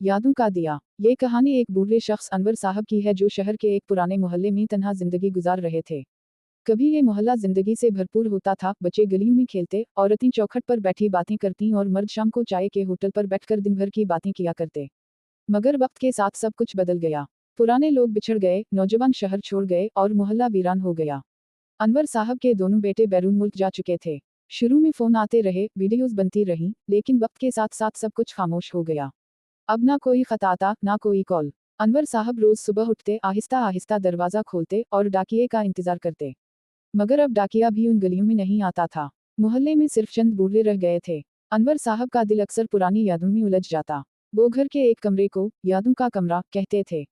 यादों का दिया। ये कहानी एक बूढ़े शख्स अनवर साहब की है जो शहर के एक पुराने मोहल्ले में तन्हा जिंदगी गुजार रहे थे। कभी ये मोहल्ला जिंदगी से भरपूर होता था, बच्चे गलियों में खेलते, औरतें चौखट पर बैठी बातें करती और मर्द शाम को चाय के होटल पर बैठकर दिन भर की बातें किया करते। मगर वक्त के साथ सब कुछ बदल गया। पुराने लोग बिछड़ गए, नौजवान शहर छोड़ गए और मोहल्ला वीरान हो गया। अनवर साहब के दोनों बेटे बैरून मुल्क जा चुके थे। शुरू में फोन आते रहे, वीडियोस बनती रहीं, लेकिन वक्त के साथ साथ सब कुछ खामोश हो गया। अब ना कोई खत आता, ना कोई कॉल। अनवर साहब रोज सुबह उठते, आहिस्ता आहिस्ता दरवाजा खोलते और डाकिये का इंतजार करते। मगर अब डाकिया भी उन गलियों में नहीं आता था। मोहल्ले में सिर्फ चंद बूढ़े रह गए थे। अनवर साहब का दिल अक्सर पुरानी यादों में उलझ जाता। वो घर के एक कमरे को यादों का कमरा कहते थे।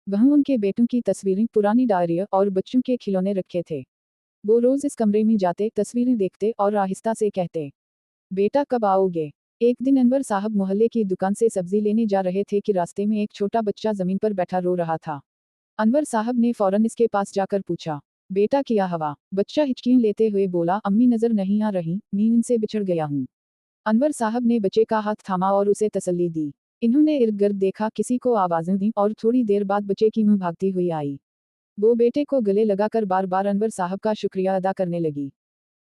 वहाँ उनके बेटों की तस्वीरें, पुरानी डायरियाँ और बच्चों के खिलौने रखे थे। वो रोज इस कमरे में जाते, तस्वीरें देखते और आहिस्ता से कहते, बेटा कब आओगे। एक दिन अनवर साहब मोहल्ले की दुकान से सब्जी लेने जा रहे थे कि रास्ते में एक छोटा बच्चा जमीन पर बैठा रो रहा था। अनवर साहब ने फौरन इसके पास जाकर पूछा, बेटा क्या हवा। बच्चा हिचकियां लेते हुए बोला, अम्मी नजर नहीं आ रही, मैं इनसे बिछड़ गया हूँ। अनवर साहब ने बच्चे का हाथ थामा और उसे तसल्ली दी। इन्होंने इर्द गिर्द देखा, किसी को आवाजें दी और थोड़ी देर बाद बच्चे की मुंह भागती हुई आई। वो बेटे को गले लगाकर बार बार अनवर साहब का शुक्रिया अदा करने लगी।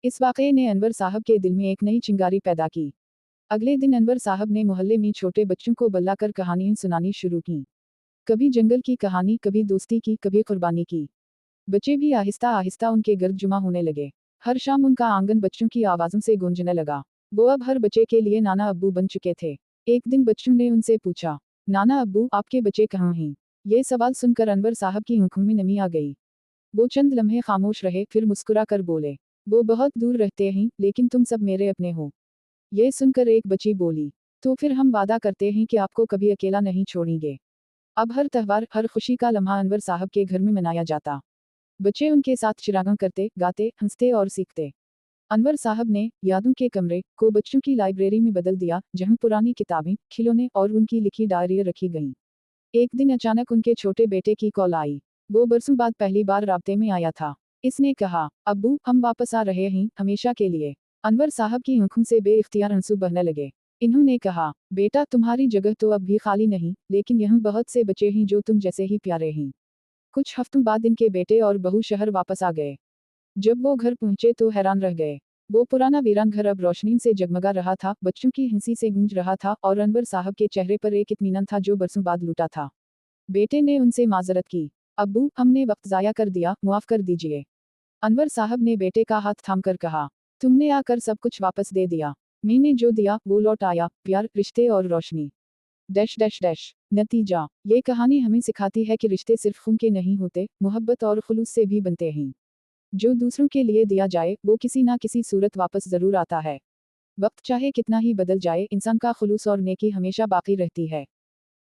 इस वाकये ने अनवर साहब के दिल में एक नई चिंगारी पैदा की। अगले दिन अनवर साहब ने मोहल्ले में छोटे बच्चों को बुलाकर कहानियां सुनानी शुरू की। कभी जंगल की कहानी, कभी दोस्ती की, कभी कुर्बानी की। बच्चे भी आहिस्ता आहिस्ता उनके घर जुमा होने लगे। हर शाम उनका आंगन बच्चों की आवाजों से गूंजने लगा। वो अब हर बच्चे के लिए नाना अब्बू बन चुके थे। एक दिन बच्चों ने उनसे पूछा, नाना अब्बू आपके बच्चे कहाँ हैं। ये सवाल सुनकर अनवर साहब की आंखों में नमी आ गई। वो चंद लम्हे खामोश रहे, फिर मुस्कुरा कर बोले, वो बहुत दूर रहते हैं, लेकिन तुम सब मेरे अपने हो। ये सुनकर एक बच्ची बोली, तो फिर हम वादा करते हैं कि आपको कभी अकेला नहीं छोड़ेंगे। अब हर त्योहार, हर खुशी का लम्हा अनवर साहब के घर में मनाया जाता। बच्चे उनके साथ चिरागां करते, गाते, हंसते और सीखते। अनवर साहब ने यादों के कमरे को बच्चों की लाइब्रेरी में बदल दिया, जहां पुरानी किताबें, खिलौने और उनकी लिखी डायरियां रखी गईं। एक दिन अचानक उनके छोटे बेटे की कॉल आई। वो बरसों बाद पहली बार राब्ते में आया था। इसने कहा, अब्बू हम वापस आ रहे हैं, हमेशा के लिए। अनवर साहब की आंखों से बेइख्तियार आंसू बहने लगे। इन्होंने कहा, बेटा तुम्हारी जगह तो अब भी खाली नहीं, लेकिन यहाँ बहुत से बच्चे हैं जो तुम जैसे ही प्यारे हैं। कुछ हफ्तों बाद इनके बेटे और बहू शहर वापस आ गए। जब वो घर पहुंचे तो हैरान रह गए। वो पुराना वीरान घर अब रोशनी से जगमगा रहा था, बच्चों की हंसी से गूंज रहा था और अनवर साहब के चेहरे पर एक इत्मीनान था जो बरसों बाद लूटा था। बेटे ने उनसे माजरत की, अब्बू हमने वक्त जाया कर दिया, मुआफ कर दीजिए। अनवर साहब ने बेटे का हाथ थामकर कहा, तुमने आकर सब कुछ वापस दे दिया। मैंने जो दिया वो लौट आया, प्यार, रिश्ते और रोशनी। Dash dash dash. नतीजा, ये कहानी हमें सिखाती है कि रिश्ते सिर्फ खून के नहीं होते, मोहब्बत और खुलूस से भी बनते हैं। जो दूसरों के लिए दिया जाए वो किसी ना किसी सूरत वापस जरूर आता है। वक्त चाहे कितना ही बदल जाए, इंसान का खुलूस और नेकी हमेशा बाकी रहती है।